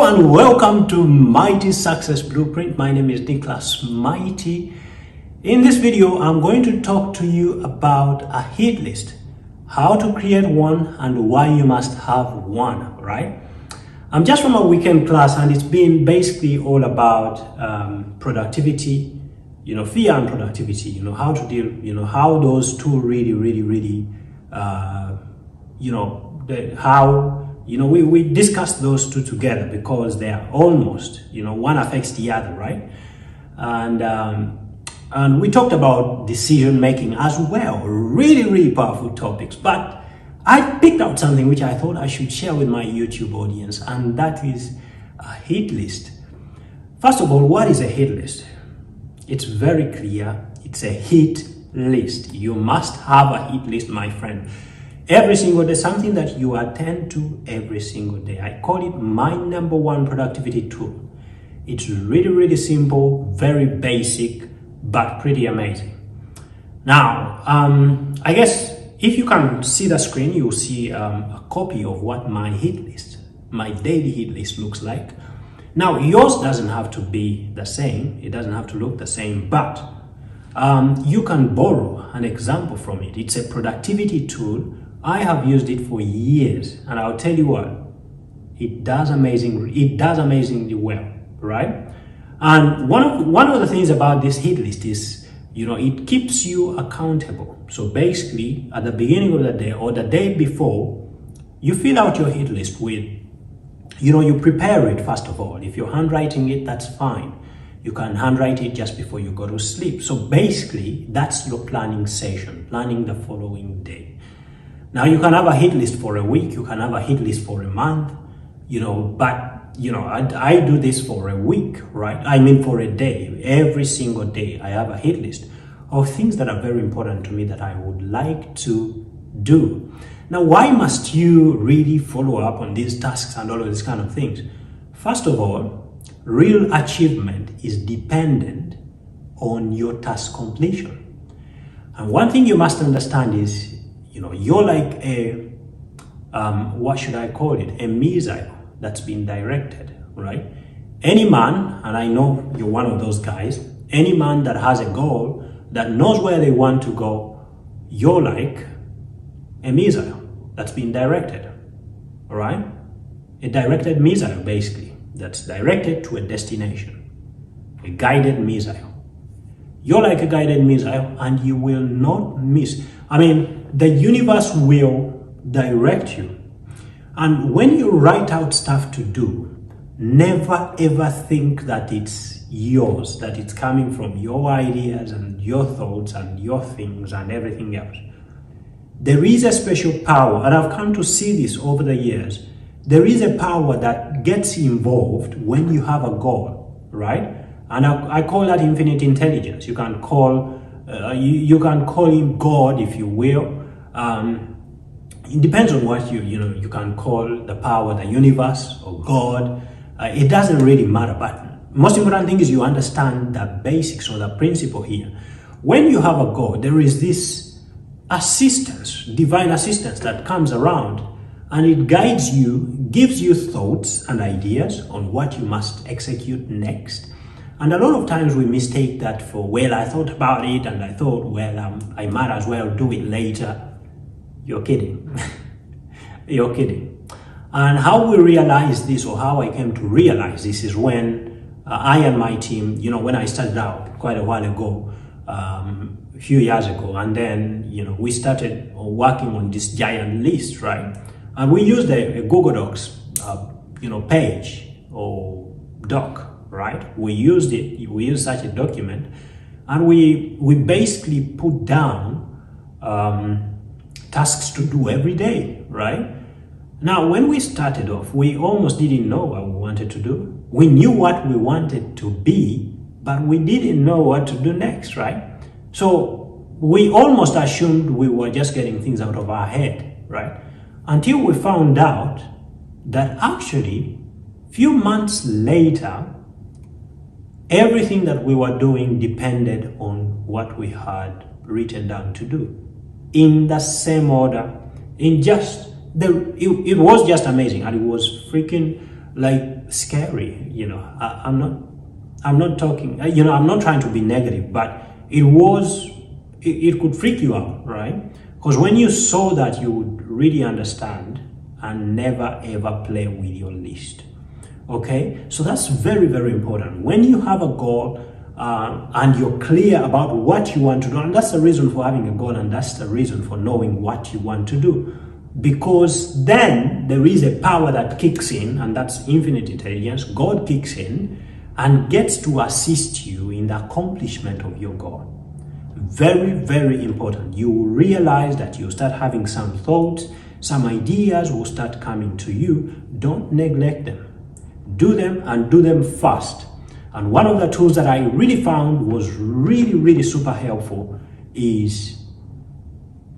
and welcome to Mighty Success Blueprint. My name is Nicholas Mighty. In this video, I'm going to talk to you about a hit list, how to create one and why you must have one, right? I'm just from a weekend class and it's been basically all about productivity, fear and productivity, how to deal, how those two really, we discussed those two together because they are almost, one affects the other, right? And we talked about decision making as well, really powerful topics. But I picked out something which I thought I should share with my YouTube audience, and that is a hit list. First of all, what is a hit list? It's very clear. It's a hit list. You must have a hit list, my friend. Every single day, something that you attend to every single day. I call it my #1 productivity tool. It's really simple, very basic, but pretty amazing. Now, I guess if you can see the screen, you'll see a copy of what my hit list, my daily hit list looks like. Now, yours doesn't have to be the same. It doesn't have to look the same, but you can borrow an example from it. It's a productivity tool. I have used it for years, and I'll tell you what, it does amazingly well, right? And one of the things about this hit list is, it keeps you accountable. So basically, at the beginning of the day or the day before, you fill out your hit list with, you prepare it first of all. If you're handwriting it, that's fine. You can handwrite it just before you go to sleep. So basically, that's your planning session, planning the following day. Now you can have a hit list for a week, you can have a hit list for a month, I do this for a week, right? I mean for a day. Every single day I have a hit list of things that are very important to me that I would like to do. Now, why must you really follow up on these tasks and all of these kind of things? First of all, real achievement is dependent on your task completion. And one thing you must understand is, you're like a, what should I call it? A missile that's been directed, right? Any man, and I know you're one of those guys, any man that has a goal, that knows where they want to go, you're like a missile that's been directed, all right? A directed missile, basically, that's directed to a destination, a guided missile. You're like a guided missile and you will not miss. I mean, the universe will direct you. And when you write out stuff to do, never ever think that it's yours, that it's coming from your ideas and your thoughts and your things and everything else. There is a special power, and I've come to see this over the years. There is a power that gets involved when you have a goal, right? And I call that infinite intelligence. You can call him God, if you will. It depends on what you can call the power, the universe or God. It doesn't really matter, but most important thing is you understand the basics or the principle here. When you have a goal, there is this assistance, divine assistance that comes around, and it guides you, gives you thoughts and ideas on what you must execute next. And a lot of times we mistake that for, well, I thought about it and I thought, well, I might as well do it later. You're kidding. You're kidding. And how we realize this, or how I came to realize this, is when I and my team, when I started out quite a while ago, a few years ago, and then, we started working on this giant list, right? And we used a Google Docs, page or doc, right? We used such a document, and we basically put down tasks to do every day, right? Now, when we started off, we almost didn't know what we wanted to do. We knew what we wanted to be, but we didn't know what to do next, right? So we almost assumed we were just getting things out of our head, right? Until we found out that actually, few months later, everything that we were doing depended on what we had written down to do, in the same order, it was just amazing, and it was freaking like scary. I'm not talking, I'm not trying to be negative, but it could freak you out, right? Because when you saw that, you would really understand and never ever play with your list. Okay, so that's very, very important. When you have a goal and you're clear about what you want to do, and that's the reason for having a goal, and that's the reason for knowing what you want to do, because then there is a power that kicks in, and that's infinite intelligence. God kicks in and gets to assist you in the accomplishment of your goal. Very, very important. You will realize that you start having some thoughts, some ideas will start coming to you. Don't neglect them. Do them, and do them fast. And one of the tools that I really found was really, really super helpful is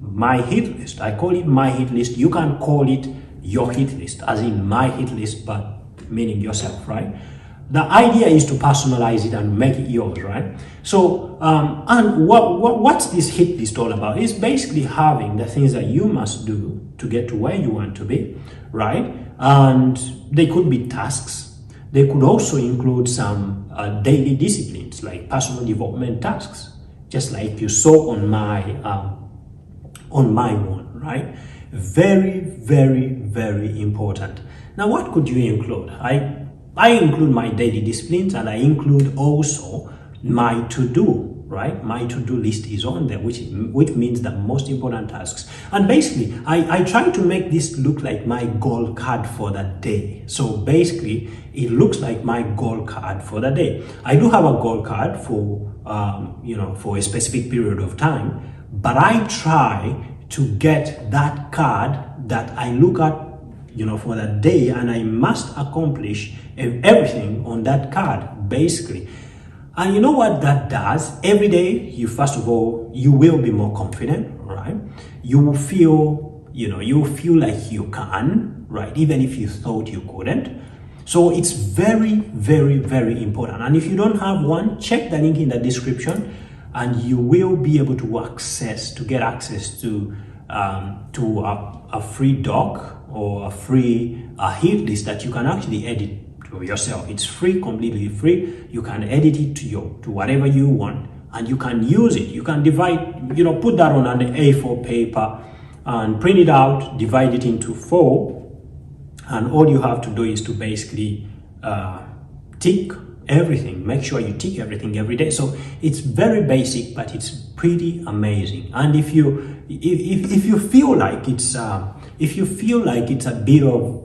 my hit list. I call it my hit list. You can call it your hit list, as in my hit list, but meaning yourself, right? The idea is to personalize it and make it yours, right? So, and what's this hit list all about? It's basically having the things that you must do to get to where you want to be, right? And they could be tasks. They could also include some daily disciplines, like personal development tasks, just like you saw on my one, right? Very, very, very important. Now, what could you include? I include my daily disciplines, and I include also my to-do, right? My to-do list is on there, which means the most important tasks. And basically, I try to make this look like my goal card for the day. So basically, it looks like my goal card for the day. I do have a goal card for, for a specific period of time, but I try to get that card that I look at, for the day, and I must accomplish everything on that card, basically. And you know what that does? Every day, first of all, you will be more confident, right? You will feel, like you can, right? Even if you thought you couldn't. So it's very, very, very important. And if you don't have one, check the link in the description, and you will be able to get access to a free doc or a free hit list that you can actually edit yourself. It's free, completely free. You can edit it to whatever you want, and you can use it. You can divide, put that on an A4 paper and print it out, divide it into 4, and all you have to do is to basically tick everything. Make sure you tick everything every day. So it's very basic, but it's pretty amazing. And if you feel like it's a bit of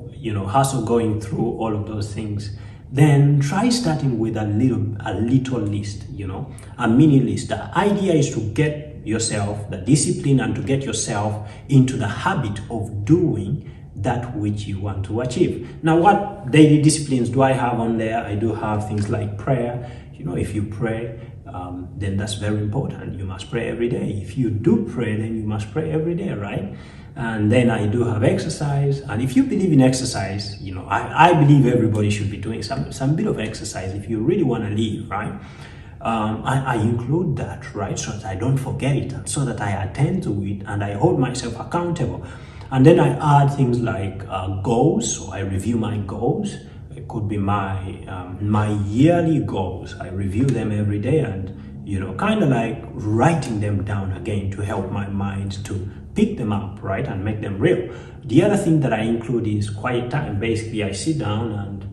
hassle going through all of those things, then try starting with a little list, a mini list. The idea is to get yourself the discipline and to get yourself into the habit of doing that which you want to achieve. Now, what daily disciplines do I have on there? I do have things like prayer. If you pray, then that's very important. You must pray every day. If you do pray, then you must pray every day, right? And then I do have exercise. And if you believe in exercise, I believe everybody should be doing some bit of exercise if you really want to live, right? I include that, right? So that I don't forget it, and so that I attend to it and I hold myself accountable. And then I add things like goals. So I review my goals. It could be my yearly goals. I review them every day, and kind of like writing them down again to help my mind to pick them up, right, and make them real. The other thing that I include is quiet time. Basically, I sit down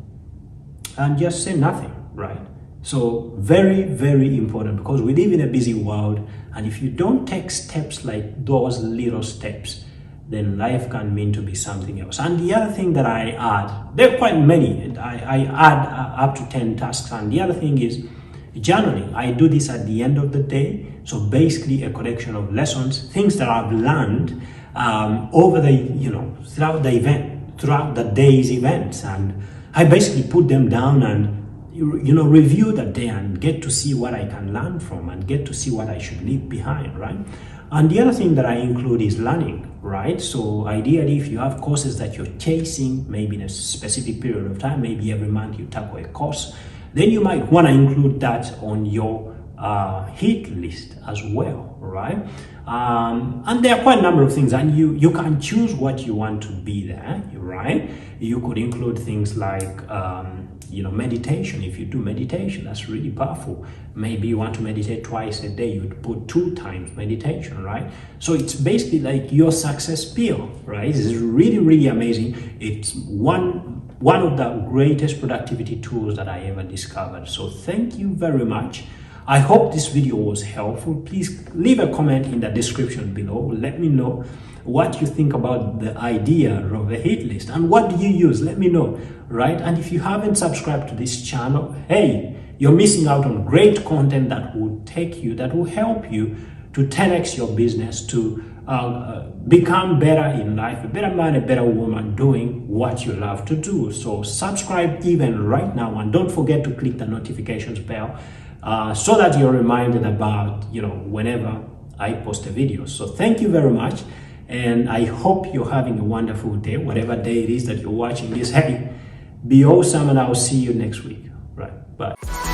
and just say nothing, right? So very, very important, because we live in a busy world, and if you don't take steps like those little steps, then life can mean to be something else. And the other thing that I add, there are quite many. I add up to 10 tasks. And the other thing is journaling. I do this at the end of the day. So basically a collection of lessons, things that I've learned over throughout the day's events. And I basically put them down and review the day and get to see what I can learn from and get to see what I should leave behind, right? And the other thing that I include is learning, right? So ideally, if you have courses that you're chasing, maybe in a specific period of time, maybe every month you tackle a course, then you might want to include that on your hit list as well, right? And there are quite a number of things, and you can choose what you want to be there, right? You could include things like meditation. If you do meditation, that's really powerful. Maybe you want to meditate twice a day, you'd put 2 times meditation, right? So it's basically like your success pill, right? This is really, really amazing. It's one of the greatest productivity tools that I ever discovered. So thank you very much. I hope this video was helpful. Please leave a comment in the description below. Let me know what you think about the idea of a hit list and what do you use. Let me know, right? And if you haven't subscribed to this channel, hey, you're missing out on great content that will help you to 10x your business, to become better in life, a better man, a better woman doing what you love to do. So subscribe even right now, and don't forget to click the notifications bell so that you're reminded about whenever I post a video. So thank you very much, and I hope you're having a wonderful day, whatever day it is that you're watching this. Hey, be awesome, and I'll see you next week. Right, bye.